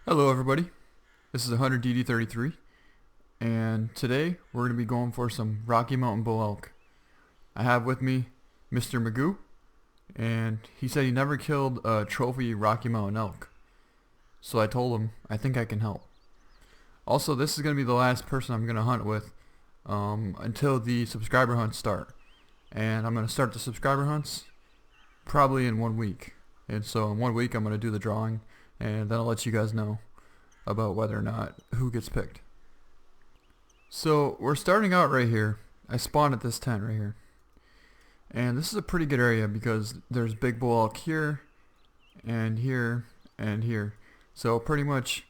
Hello everybody, this is Hunter DD33, and today we're going to be going for some Rocky Mountain bull elk. I have with me MrMcgoo, and he said he never killed a trophy Rocky Mountain elk. So I told him I think I can help. Also, this is going to be the last person I'm going to hunt with until the subscriber hunts start. And I'm going to start the subscriber hunts probably in 1 week. And so in 1 week I'm going to do the drawing, and then I'll let you guys know about whether or not who gets picked. So we're starting out right here. I spawned at this tent right here, and this is a pretty good area because there's big bull elk here and here and here. So pretty much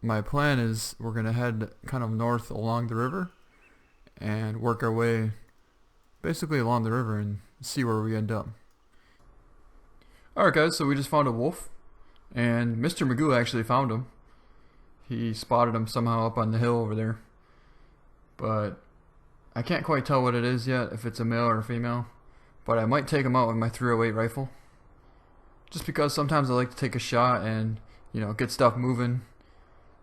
my plan is we're gonna head kind of north along the river and work our way basically along the river and see where we end up. Alright guys, so we just found a wolf, and MrMcgoo actually found him. He spotted him somehow up on the hill over there, but I can't quite tell what it is yet, if it's a male or a female, but I might take him out with my 308 rifle, just because sometimes I like to take a shot and, you know, get stuff moving.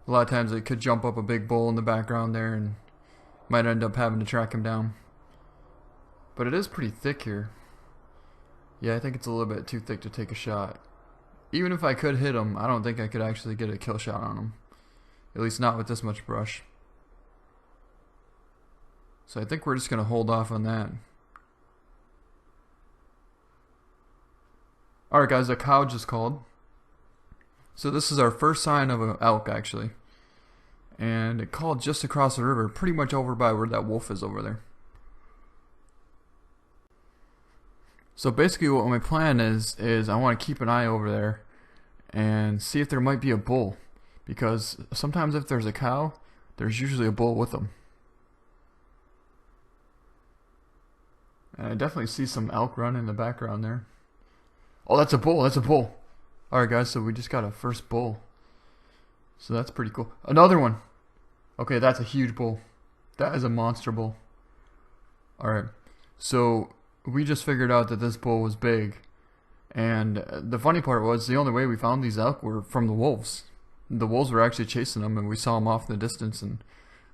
A lot of times it could jump up a big bull in the background there and might end up having to track him down. But it is pretty thick here. Yeah, I think it's a little bit too thick to take a shot. Even if I could hit him, I don't think I could actually get a kill shot on him. At least not with this much brush. So I think we're just going to hold off on that. Alright guys, a cow just called. So this is our first sign of an elk actually. And it called just across the river, pretty much over by where that wolf is over there. So basically what my plan is I want to keep an eye over there and see if there might be a bull. Because sometimes if there's a cow, there's usually a bull with them. And I definitely see some elk running in the background there. Oh, that's a bull, that's a bull. Alright guys, so we just got a first bull. So that's pretty cool. Another one. Okay, that's a huge bull. That is a monster bull. Alright, so we just figured out that this bull was big. And the funny part was the only way we found these elk were from the wolves. The wolves were actually chasing them, and we saw them off in the distance, and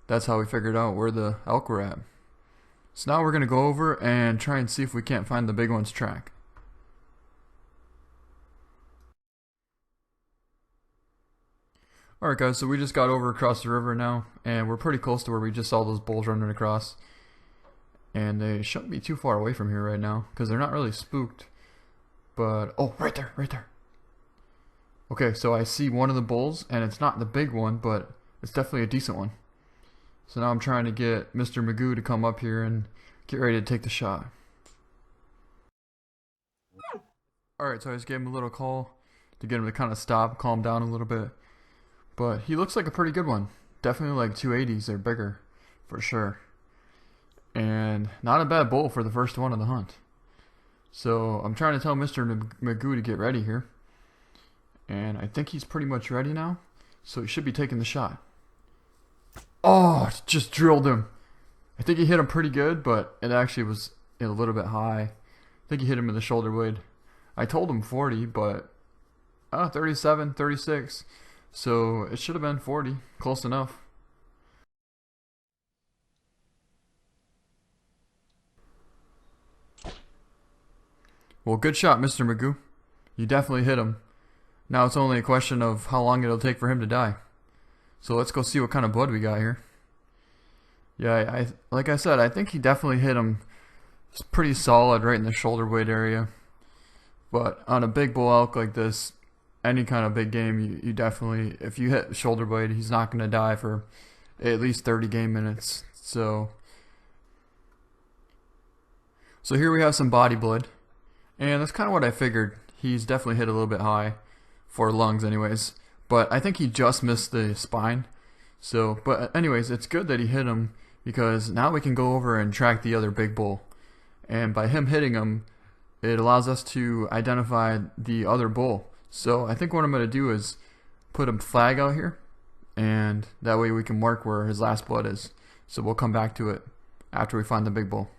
that's how we figured out where the elk were at. So now we're going to go over and try and see if we can't find the big one's track. Alright guys, so we just got over across the river now, and we're pretty close to where we just saw those bulls running across. And they shouldn't be too far away from here right now, because they're not really spooked. But, oh, right there, right there. Okay, so I see one of the bulls, and it's not the big one, but it's definitely a decent one. So now I'm trying to get MrMcgoo to come up here and get ready to take the shot. Alright, so I just gave him a little call to get him to kind of stop, calm down a little bit. But he looks like a pretty good one. Definitely like 280s or bigger, for sure. And not a bad bull for the first one of the hunt. So I'm trying to tell MrMcgoo to get ready here. And I think he's pretty much ready now. So he should be taking the shot. Oh, just drilled him. I think he hit him pretty good, but it actually was a little bit high. I think he hit him in the shoulder blade. I told him 40, but 37, 36. So it should have been 40. Close enough. Well, good shot, MrMcgoo. You definitely hit him. Now it's only a question of how long it'll take for him to die. So let's go see what kind of blood we got here. Yeah, like I said, I think he definitely hit him. It's pretty solid right in the shoulder blade area. But on a big bull elk like this, any kind of big game, you definitely, if you hit shoulder blade, he's not going to die for at least 30 game minutes. So here we have some body blood. And that's kind of what I figured. He's definitely hit a little bit high for lungs anyways. But I think he just missed the spine. So, but anyways, it's good that he hit him because now we can go over and track the other big bull. And by him hitting him, it allows us to identify the other bull. So I think what I'm going to do is put a flag out here. And that way we can mark where his last blood is. So we'll come back to it after we find the big bull.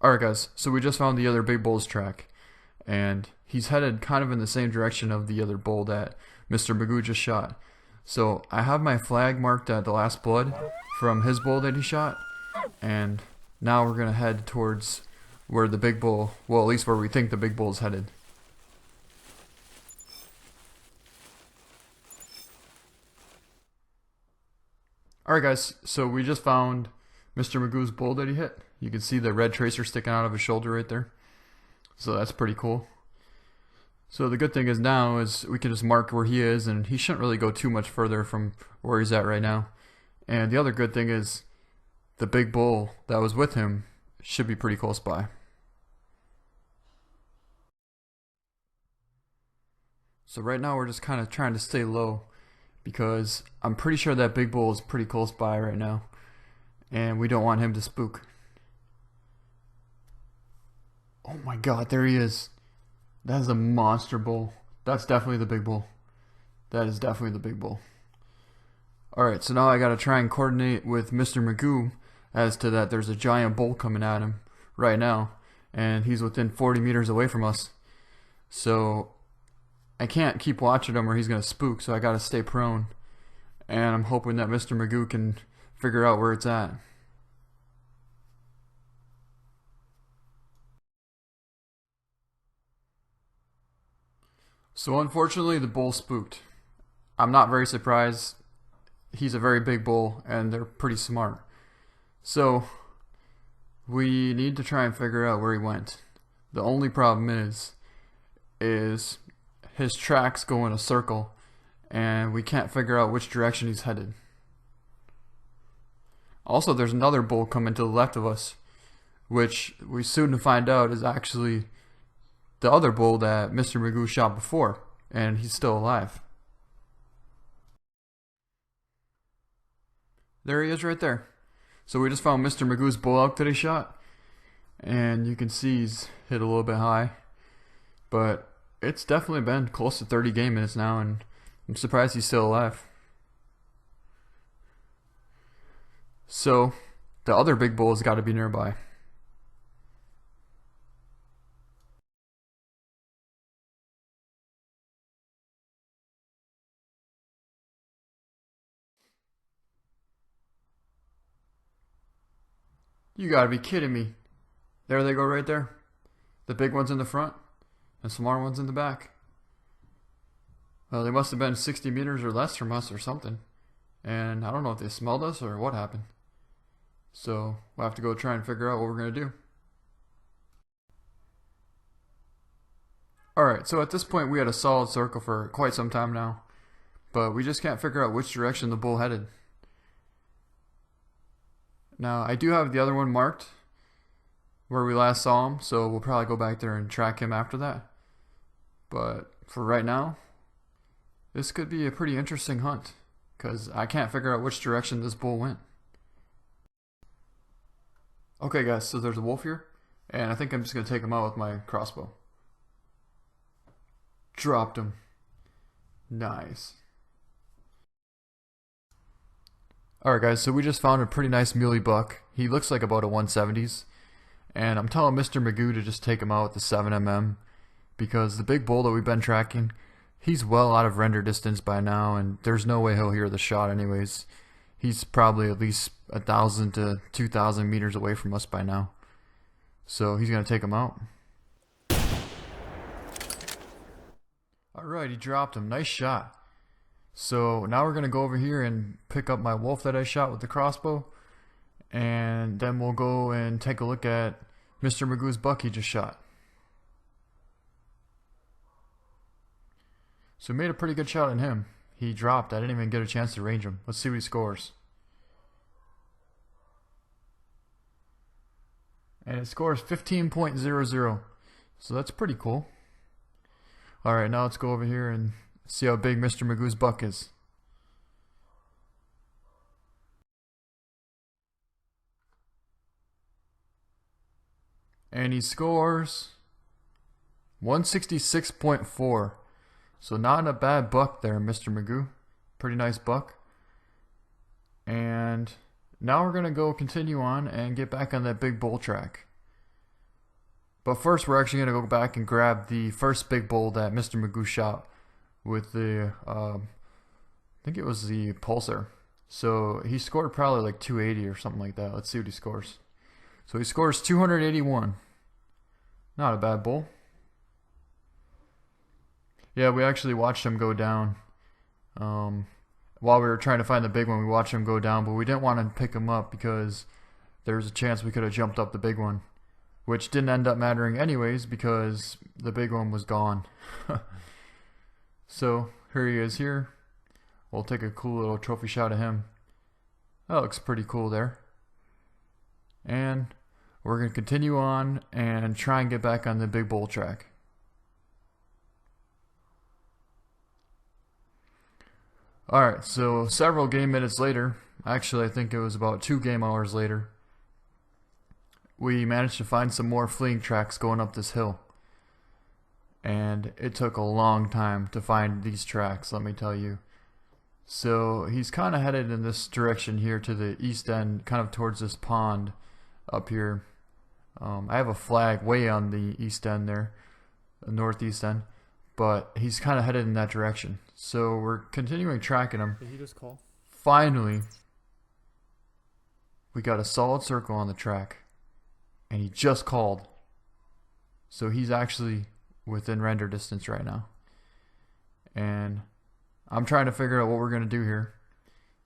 Alright guys, so we just found the other big bull's track. and he's headed kind of in the same direction of the other bull that MrMcgoo just shot. So I have my flag marked at the last blood from his bull that he shot, and now we're gonna head towards where the big bull, well, at least where we think the big bull is headed. Alright guys, so we just found MrMcgoo's bull that he hit. You can see the red tracer sticking out of his shoulder right there. So that's pretty cool. So the good thing is now is we can just mark where he is, and he shouldn't really go too much further from where he's at right now. And the other good thing is the big bull that was with him should be pretty close by. So right now we're just kind of trying to stay low because I'm pretty sure that big bull is pretty close by right now, and we don't want him to spook. Oh my god, there he is. That is a monster bull. That's definitely the big bull. That is definitely the big bull. Alright, so now I gotta try and coordinate with MrMcgoo as to that there's a giant bull coming at him right now, and he's within 40 meters away from us. So I can't keep watching him or he's gonna spook, so I gotta stay prone. And I'm hoping that MrMcgoo can figure out where it's at. So unfortunately the bull spooked. I'm not very surprised. He's a very big bull and they're pretty smart. So we need to try and figure out where he went. The only problem is his tracks go in a circle and we can't figure out which direction he's headed. Also, there's another bull coming to the left of us, which we soon to find out is actually the other bull that MrMcgoo shot before, and he's still alive. There he is right there. So we just found MrMcgoo's bull elk that he shot, and you can see he's hit a little bit high, but it's definitely been close to 30 game minutes now, and I'm surprised he's still alive. So the other big bull has got to be nearby. You gotta be kidding me. There they go right there. The big one's in the front, and smaller one's in the back. Well, they must have been 60 meters or less from us or something. And I don't know if they smelled us or what happened. So we'll have to go try and figure out what we're gonna do. Alright, so at this point we had a solid circle for quite some time now, but we just can't figure out which direction the bull headed. Now, I do have the other one marked where we last saw him, so we'll probably go back there and track him after that. But for right now, this could be a pretty interesting hunt, because I can't figure out which direction this bull went. Okay guys, so there's a wolf here, and I think I'm just going to take him out with my crossbow. Dropped him. Nice. Alright guys, so we just found a pretty nice muley buck. He looks like about a 170s. And I'm telling MrMcgoo to just take him out with the 7mm. Because the big bull that we've been tracking, he's well out of render distance by now. And there's no way he'll hear the shot anyways. He's probably at least 1,000 to 2,000 meters away from us by now. So he's going to take him out. Alright, he dropped him. Nice shot. So now we're going to go over here and pick up my wolf that I shot with the crossbow, and then we'll go and take a look at MrMcgoo's buck he just shot. So we made a pretty good shot on him. He dropped. I didn't even get a chance to range him. Let's see what he scores. And it scores 15.00. So that's pretty cool. Alright, now let's go over here and see how big MrMcgoo's buck is. And he scores 166.4. So not a bad buck there, MrMcgoo. Pretty nice buck. And now we're going to go continue on and get back on that big bull track. But first, we're actually going to go back and grab the first big bull that MrMcgoo shot with the, I think it was the pulsar. So he scored probably like 280 or something like that. Let's see what he scores. So he scores 281. Not a bad bull. Yeah, we actually watched him go down. While we were trying to find the big one, we watched him go down, but we didn't want to pick him up because there was a chance we could have jumped up the big one, which didn't end up mattering anyways because the big one was gone. So here he is here. We'll take a cool little trophy shot of him. That looks pretty cool there. And we're going to continue on and try and get back on the big bull track. Alright, so several game minutes later, actually I think it was about 2 game hours later, we managed to find some more fleeing tracks going up this hill. And it took a long time to find these tracks, let me tell you. So he's kind of headed in this direction here to the east end, kind of towards this pond up here. I have a flag way on the east end there, the northeast end, but he's kind of headed in that direction. So we're continuing tracking him. Did he just call? Finally, we got a solid circle on the track, and he just called. So he's actually within render distance right now. And I'm trying to figure out what we're going to do here.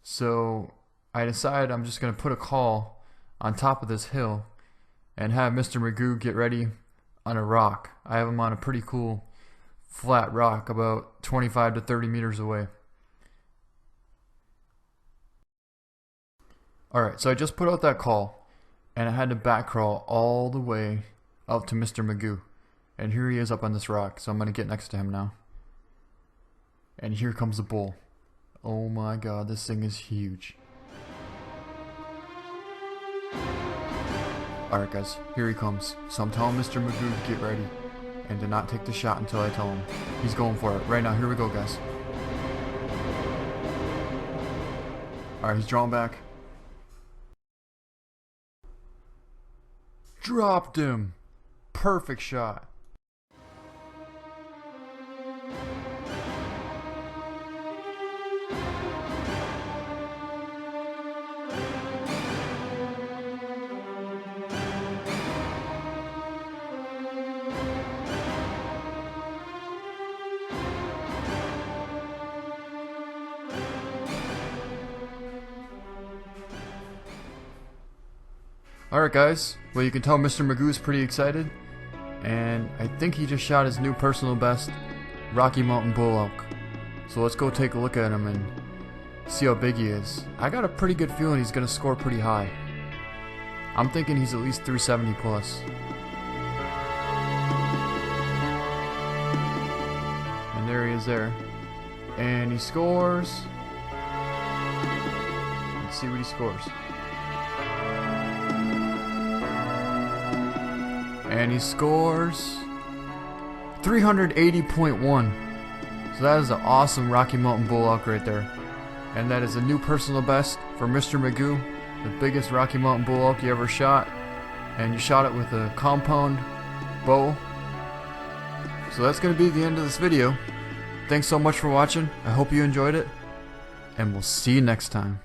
So I decided I'm just going to put a call on top of this hill and have MrMcgoo get ready on a rock. I have him on a pretty cool flat rock about 25 to 30 meters away. Alright, so I just put out that call and I had to back crawl all the way up to MrMcgoo. And here he is up on this rock, so I'm going to get next to him now. And here comes the bull. Oh my god, this thing is huge. Alright guys, here he comes. So I'm telling MrMcgoo to get ready and to not take the shot until I tell him. He's going for it. Right now, here we go guys. Alright, he's drawn back. Dropped him! Perfect shot. Alright guys, well you can tell MrMcgoo is pretty excited, and I think he just shot his new personal best, Rocky Mountain Bull Elk. So let's go take a look at him and see how big he is. I got a pretty good feeling he's going to score pretty high. I'm thinking he's at least 370 plus. And there he is there. And he scores. Let's see what he scores. And he scores 380.1. So that is an awesome Rocky Mountain Bull Elk right there. And that is a new personal best for MrMcgoo, the biggest Rocky Mountain Bull Elk you ever shot. And you shot it with a compound bow. So that's going to be the end of this video. Thanks so much for watching. I hope you enjoyed it. And we'll see you next time.